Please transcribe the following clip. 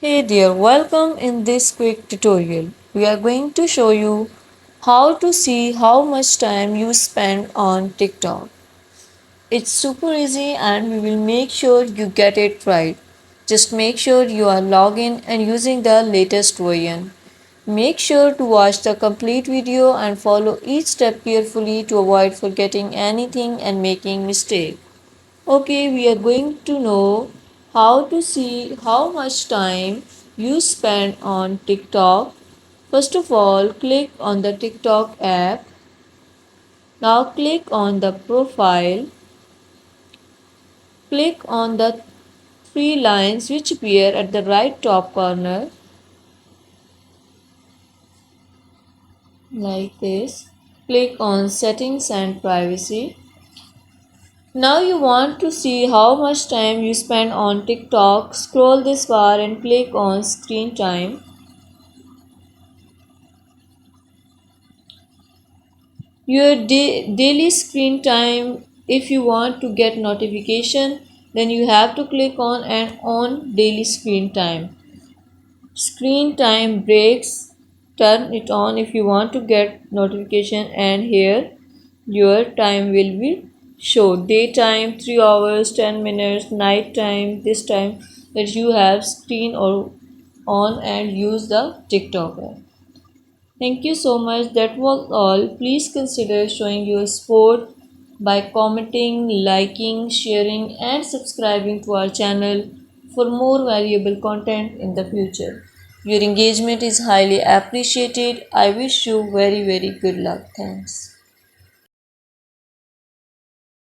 Hey dear, welcome in this quick tutorial. We are going to show you how to see how much time you spend on TikTok. It's super easy and we will make sure you get it right. Just make sure you are logged in and using the latest version. Make sure to watch the complete video and follow each step carefully to avoid forgetting anything and making mistake. Okay, we are going to know how to see how much time you spend on TikTok. First of all, click on the TikTok app. Now click on the profile. Click on the three lines which appear at the right top corner like this. Click on settings and privacy. Now you want to see how much time you spend on TikTok. Scroll this bar and click on screen time. Your daily screen time, if you want to get notification, then you have to click on and on daily screen time. Screen time breaks, turn it on if you want to get notification, and here your time will be show daytime 3 hours 10 minutes, night time this time that you have screen or on and use the TikTok app. Thank you so much. That was all. Please consider showing your support by commenting, liking, sharing, and subscribing to our channel for more valuable content in the future. Your engagement is highly appreciated. I wish you very, very good luck. Thanks.